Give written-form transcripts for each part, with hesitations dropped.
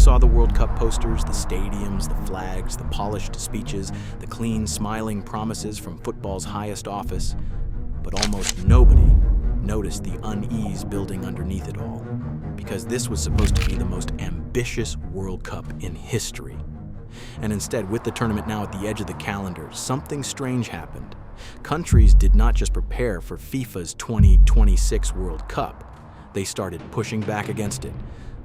saw the World Cup posters, the stadiums, the flags, the polished speeches, the clean, smiling promises from football's highest office, but almost nobody noticed the unease building underneath it all, because this was supposed to be the most ambitious World Cup in history. And instead, with the tournament now at the edge of the calendar, something strange happened. Countries did not just prepare for FIFA's 2026 World Cup. They started pushing back against it,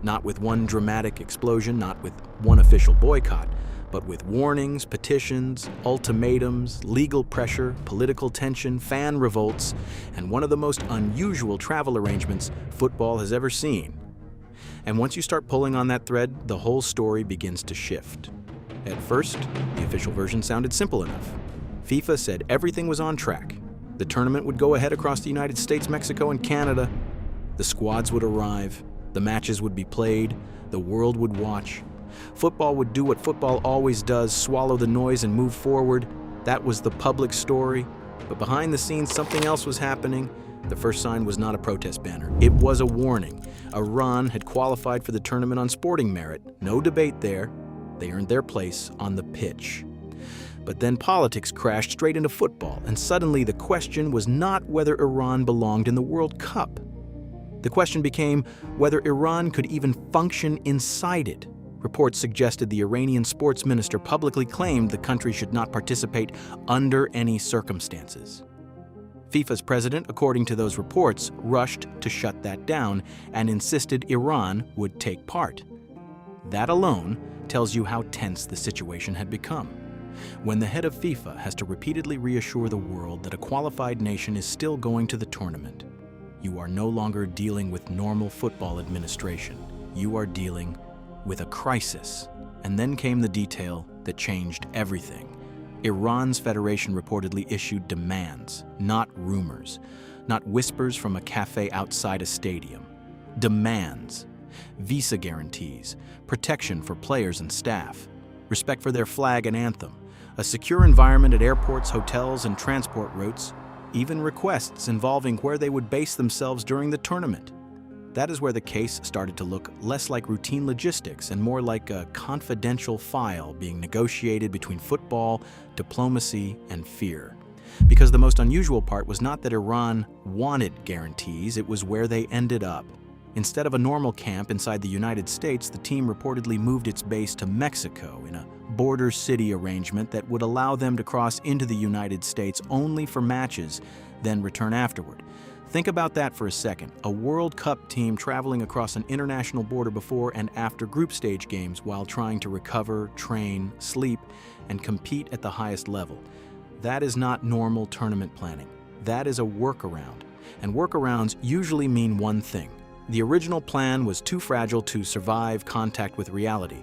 not with one dramatic explosion, not with one official boycott, but with warnings, petitions, ultimatums, legal pressure, political tension, fan revolts, and one of the most unusual travel arrangements football has ever seen. And once you start pulling on that thread, the whole story begins to shift. At first, the official version sounded simple enough. FIFA said everything was on track. The tournament would go ahead across the United States, Mexico, and Canada. The squads would arrive, the matches would be played, the world would watch. Football would do what football always does, swallow the noise and move forward. That was the public story. But behind the scenes, something else was happening. The first sign was not a protest banner. It was a warning. Iran had qualified for the tournament on sporting merit. No debate there. They earned their place on the pitch. But then politics crashed straight into football, and suddenly the question was not whether Iran belonged in the World Cup. The question became whether Iran could even function inside it. Reports suggested the Iranian sports minister publicly claimed the country should not participate under any circumstances. FIFA's president, according to those reports, rushed to shut that down and insisted Iran would take part. That alone tells you how tense the situation had become. When the head of FIFA has to repeatedly reassure the world that a qualified nation is still going to the tournament, you are no longer dealing with normal football administration. You are dealing with a crisis. And then came the detail that changed everything. Iran's federation reportedly issued demands, not rumors, not whispers from a cafe outside a stadium. Demands. Visa guarantees, protection for players and staff, respect for their flag and anthem, a secure environment at airports, hotels, and transport routes, even requests involving where they would base themselves during the tournament. That is where the case started to look less like routine logistics and more like a confidential file being negotiated between football, diplomacy, and fear. Because the most unusual part was not that Iran wanted guarantees, it was where they ended up. Instead of a normal camp inside the United States, the team reportedly moved its base to Mexico in a border city arrangement that would allow them to cross into the United States only for matches, then return afterward. Think about that for a second. A World Cup team traveling across an international border before and after group stage games while trying to recover, train, sleep, and compete at the highest level. That is not normal tournament planning. That is a workaround. And workarounds usually mean one thing. The original plan was too fragile to survive contact with reality.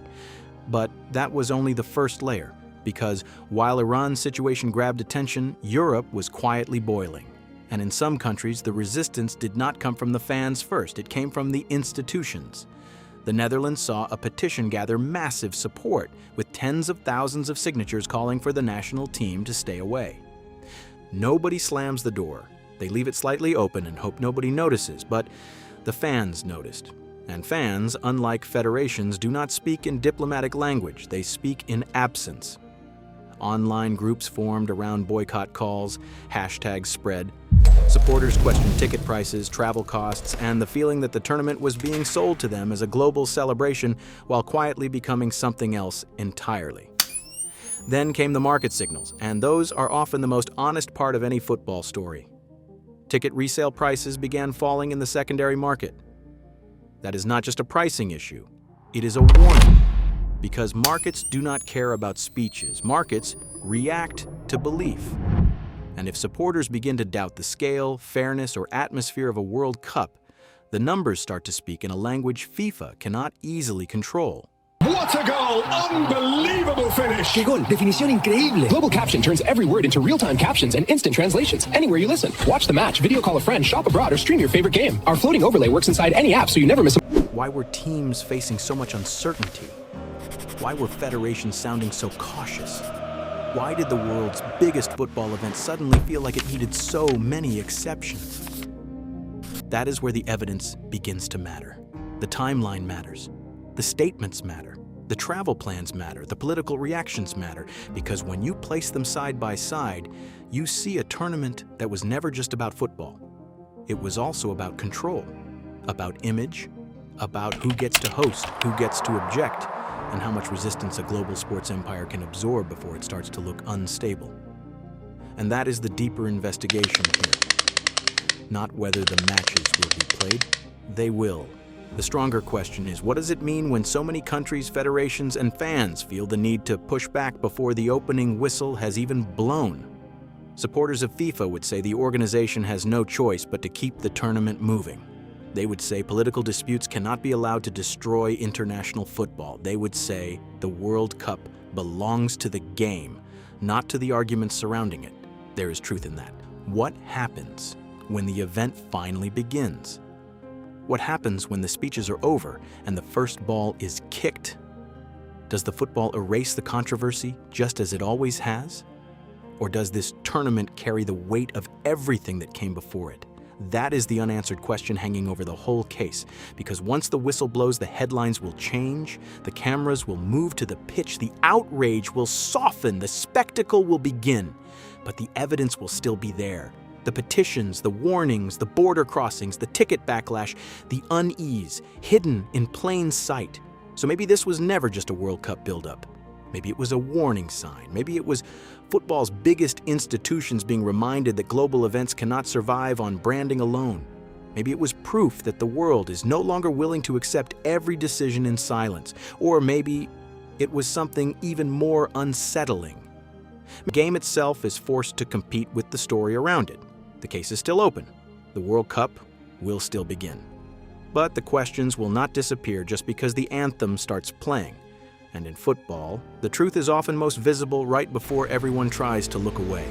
But that was only the first layer, because while Iran's situation grabbed attention, Europe was quietly boiling. And in some countries, the resistance did not come from the fans first, it came from the institutions. The Netherlands saw a petition gather massive support, with tens of thousands of signatures calling for the national team to stay away. Nobody slams the door. They leave it slightly open and hope nobody notices, but the fans noticed. And fans, unlike federations, do not speak in diplomatic language, they speak in absence. Online groups formed around boycott calls, hashtags spread. Supporters questioned ticket prices, travel costs, and the feeling that the tournament was being sold to them as a global celebration while quietly becoming something else entirely. Then came the market signals, and those are often the most honest part of any football story. Ticket resale prices began falling in the secondary market. That is not just a pricing issue, it is a warning. Because markets do not care about speeches. Markets react to belief. And if supporters begin to doubt the scale, fairness, or atmosphere of a World Cup, the numbers start to speak in a language FIFA cannot easily control. What a goal! Unbelievable finish! ¡Qué gol! Definición increíble! Global Caption turns every word into real-time captions and instant translations anywhere you listen. Watch the match, video call a friend, shop abroad, or stream your favorite game. Our floating overlay works inside any app so you never miss a... Why were teams facing so much uncertainty? Why were federations sounding so cautious? Why did the world's biggest football event suddenly feel like it needed so many exceptions? That is where the evidence begins to matter. The timeline matters. The statements matter. The travel plans matter. The political reactions matter. Because when you place them side by side, you see a tournament that was never just about football. It was also about control, about image, about who gets to host, who gets to object, and how much resistance a global sports empire can absorb before it starts to look unstable. And that is the deeper investigation here. Not whether the matches will be played. They will. The stronger question is, what does it mean when so many countries, federations, and fans feel the need to push back before the opening whistle has even blown? Supporters of FIFA would say the organization has no choice but to keep the tournament moving. They would say political disputes cannot be allowed to destroy international football. They would say the World Cup belongs to the game, not to the arguments surrounding it. There is truth in that. What happens when the event finally begins? What happens when the speeches are over and the first ball is kicked? Does the football erase the controversy just as it always has? Or does this tournament carry the weight of everything that came before it? That is the unanswered question hanging over the whole case, because once the whistle blows, the headlines will change, the cameras will move to the pitch, the outrage will soften, the spectacle will begin, but the evidence will still be there. The petitions, the warnings, the border crossings, the ticket backlash, the unease, hidden in plain sight. So maybe this was never just a World Cup buildup. Maybe it was a warning sign. Maybe it was football's biggest institutions being reminded that global events cannot survive on branding alone. Maybe it was proof that the world is no longer willing to accept every decision in silence. Or maybe it was something even more unsettling. The game itself is forced to compete with the story around it. The case is still open. The World Cup will still begin. But the questions will not disappear just because the anthem starts playing. And in football, the truth is often most visible right before everyone tries to look away.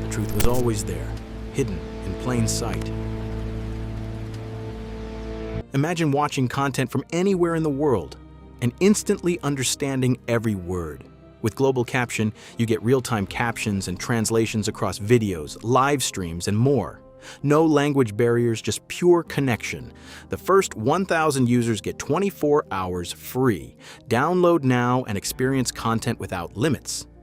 The truth was always there, hidden in plain sight. Imagine watching content from anywhere in the world and instantly understanding every word. With global caption, you get real-time captions and translations across videos, live streams, and more. No language barriers, just pure connection. The first 1,000 users get 24 hours free. Download now and experience content without limits.